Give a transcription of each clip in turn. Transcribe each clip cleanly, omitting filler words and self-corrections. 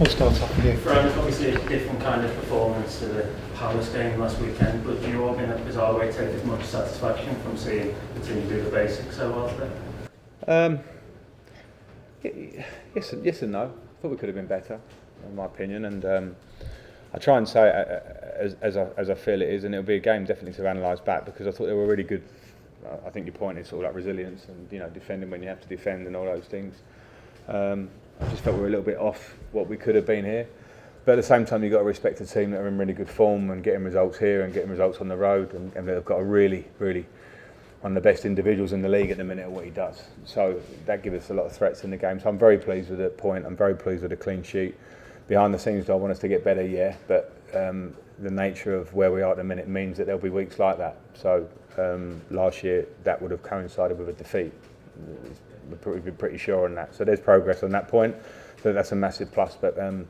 We'll start off with you. Frank, obviously a different kind of performance to the Palace game last weekend, but do you all in a bizarre way take as much satisfaction from seeing the team do the basics so well today? Yes and no. I thought we could have been better, in my opinion, and I try and say it as I feel it is, and it'll be a game definitely to analyse back, because I thought they were really good. I think your point is sort of like resilience and defending when you have to defend and all those things. I just felt we were a little bit off what we could have been here, but at the same time you've got to respect a team that are in really good form and getting results here and getting results on the road, and they've got a really one of the best individuals in the league at the minute at what he does. So that gives us a lot of threats in the game. So I'm very pleased with the point. I'm very pleased with the clean sheet. Behind the scenes, do I want us to get better? Yeah, but the nature of where we are at the minute means that there'll be weeks like that. So last year that would have coincided with a defeat. We've been pretty sure on that. So there's progress on that point. So that's a massive plus. But can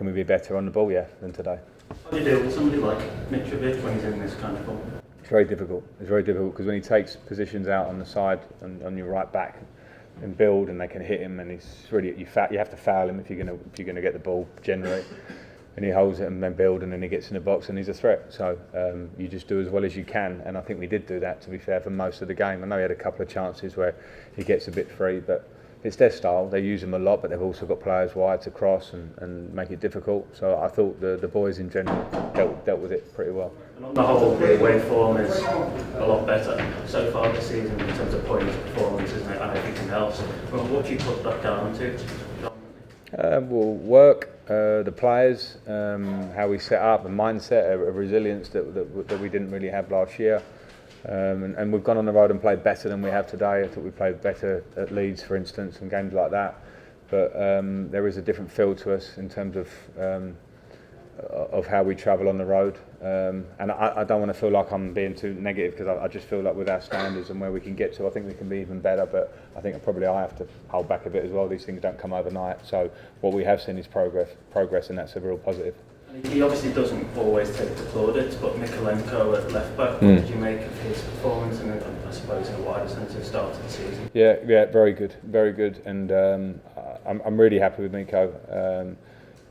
we be better on the ball? Yeah, than today. How do you deal with somebody like Mitrovic when he's in this kind of form? It's very difficult. It's very difficult because when he takes positions out on the side on your right back and build, and they can hit him, and he's really you have to foul him if you're gonna get the ball generally. And he holds it and then build, and then he gets in the box and he's a threat. So you just do as well as you can, and I think we did do that, to be fair, for most of the game. I know he had a couple of chances where he gets a bit free, but it's their style. They use him a lot, but they've also got players wide to cross and make it difficult. So I thought the boys in general dealt with it pretty well. And on the whole, the away form is a lot better so far this season in terms of points, performances and everything else. Well, what do you put that down to? Work, the players, how we set up, a mindset, a resilience that we didn't really have last year. And we've gone on the road and played better than we have today. I thought we played better at Leeds, for instance, and games like that. But there is a different feel to us in terms of how we travel on the road. And I don't want to feel like I'm being too negative, because I just feel like with our standards and where we can get to, I think we can be even better. But I think I have to hold back a bit as well. These things don't come overnight. So what we have seen is progress, and that's a real positive. He obviously doesn't always take the plaudits, but Mykolenko at left back, what did you make of his performance, and I suppose in a wider sense of start of the season? Yeah, very good, and I'm really happy with Miko.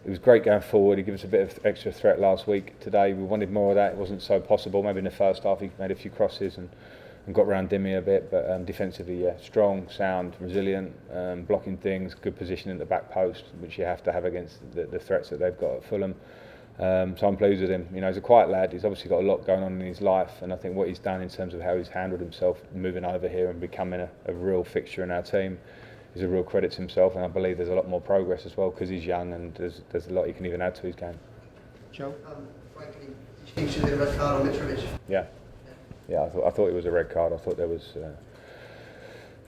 It was great going forward. He gave us a bit of extra threat last week. Today we wanted more of that. It wasn't so possible. Maybe in the first half he made a few crosses and got round Dimmy a bit, but defensively, strong, sound, resilient, blocking things, good position in the back post, which you have to have against the threats that they've got at Fulham. So I'm pleased with him. He's a quiet lad. He's obviously got a lot going on in his life, and I think what he's done in terms of how he's handled himself, moving over here and becoming a real fixture in our team, is a real credit to himself. And I believe there's a lot more progress as well, because he's young and there's a lot he can even add to his game. Joe? Frank, did you think should have been a red card on Mitrovic? Yeah, I thought it was a red card. I thought there was,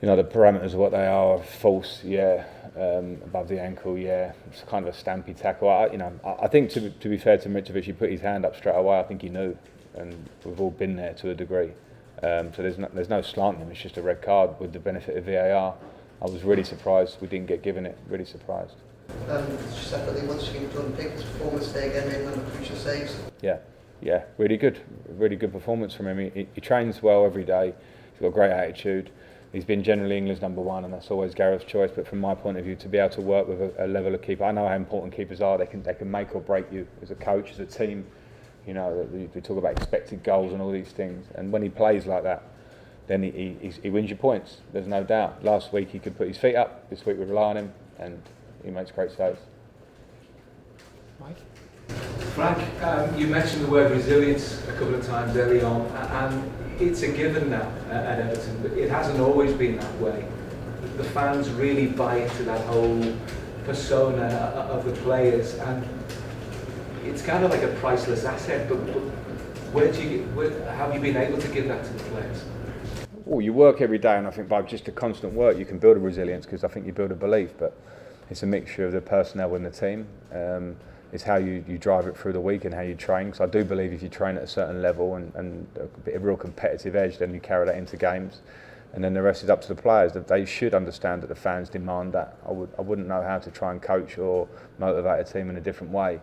the parameters of what they are, false, above the ankle, it's kind of a stampy tackle. I think to be fair to Mitrovic, he put his hand up straight away. I think he knew, and we've all been there to a degree. So there's no slanting him. It's just a red card with the benefit of VAR. I was really surprised we didn't get given it. Really surprised. Separately, once you've done Pickford's performance today again, made a number of crucial saves. Yeah, really good performance from him. He trains well every day. He's got a great attitude. He's been generally England's number one, and that's always Gareth's choice. But from my point of view, to be able to work with a level of keeper, I know how important keepers are. They can make or break you as a coach, as a team. We talk about expected goals and all these things. And when he plays like that, then he wins your points. There's no doubt. Last week he could put his feet up. This week we rely on him, and he makes great saves. Mike? Frank, you mentioned the word resilience a couple of times early on, and it's a given now at Everton, but it hasn't always been that way. The fans really buy into that whole persona of the players, and it's kind of like a priceless asset, but how have you been able to give that to the players? Well, you work every day, and I think by just the constant work you can build a resilience, because I think you build a belief, but it's a mixture of the personnel and the team. It's how you drive it through the week and how you train. So I do believe if you train at a certain level and a real competitive edge, then you carry that into games. And then the rest is up to the players. That they should understand that the fans demand that. I wouldn't know how to try and coach or motivate a team in a different way.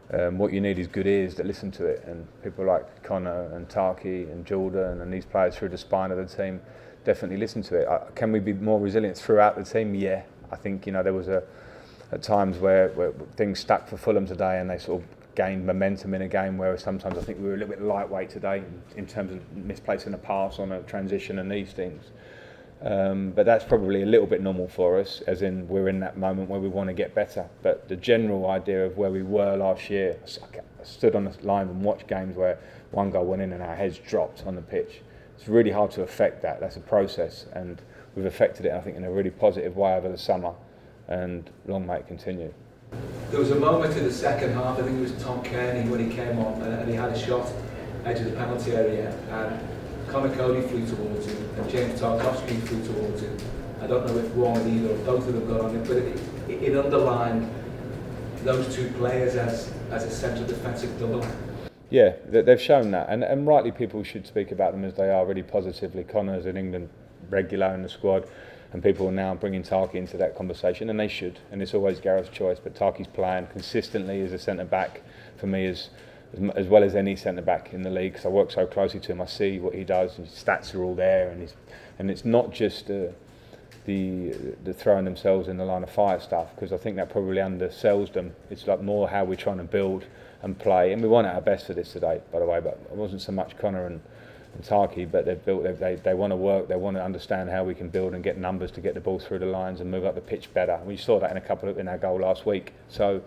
What you need is good ears that listen to it, and people like Connor and Tarky and Jordan and these players through the spine of the team definitely listen to it. Can we be more resilient throughout the team? Yeah, I think there was a at times where things stuck for Fulham today and they sort of gained momentum in a game, whereas sometimes I think we were a little bit lightweight today in terms of misplacing a pass on a transition and these things. But that's probably a little bit normal for us, as in we're in that moment where we want to get better. But the general idea of where we were last year, I stood on the line and watched games where one goal went in and our heads dropped on the pitch. It's really hard to affect that. That's a process, and we've affected it, I think, in a really positive way over the summer, and long may it continue. There was a moment in the second half, I think it was Tom Kearney when he came on and he had a shot edge of the penalty area, and Conor Cody flew towards him and James Tarkowski flew towards him. I don't know if one or either or both of them got on it, but it underlined those two players as a central defensive double. Yeah, they've shown that, and rightly people should speak about them as they are, really positively. Conor's an England regular in the squad, and people are now bringing Tarky into that conversation, and they should, and it's always Gareth's choice, but Tarky's playing consistently as a centre-back for me as well as any centre-back in the league, because I work so closely to him. I see what he does, and his stats are all there, and it's not just the throwing themselves in the line of fire stuff, because I think that probably undersells them. It's like more how we're trying to build and play, and we want our best for this today, by the way, but it wasn't so much Conor and Tarky, but they want to work, they want to understand how we can build and get numbers to get the ball through the lines and move up the pitch better. We saw that in our goal last week. So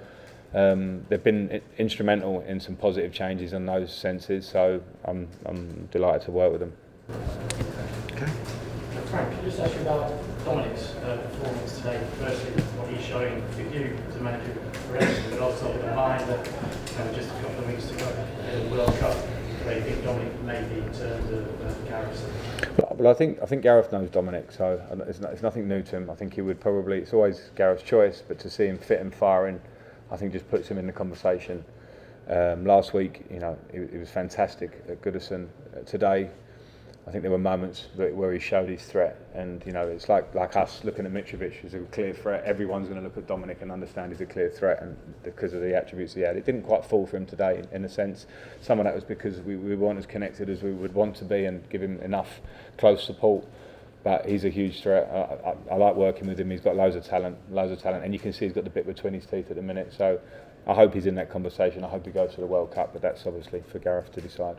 they've been instrumental in some positive changes in those senses, so I'm delighted to work with them. Okay. Frank, can I just ask you about Dominic's performance today? Firstly, what he's showing for you as a manager for Everton, but also behind that, just a couple of weeks to go in the World Cup. Where you think Dominic may be in terms of Gareth? Well, I think Gareth knows Dominic, so it's nothing new to him. I think he would probably, it's always Gareth's choice, but to see him fit and firing, I think just puts him in the conversation. Last week, he was fantastic at Goodison. Today, I think there were moments where he showed his threat, and it's like us looking at Mitrovic as a clear threat. Everyone's going to look at Dominic and understand he's a clear threat, and because of the attributes he had. It didn't quite fall for him today, in a sense. Some of that was because we weren't as connected as we would want to be, and give him enough close support. But he's a huge threat. I like working with him. He's got loads of talent, and you can see he's got the bit between his teeth at the minute. So I hope he's in that conversation. I hope he goes to the World Cup, but that's obviously for Gareth to decide.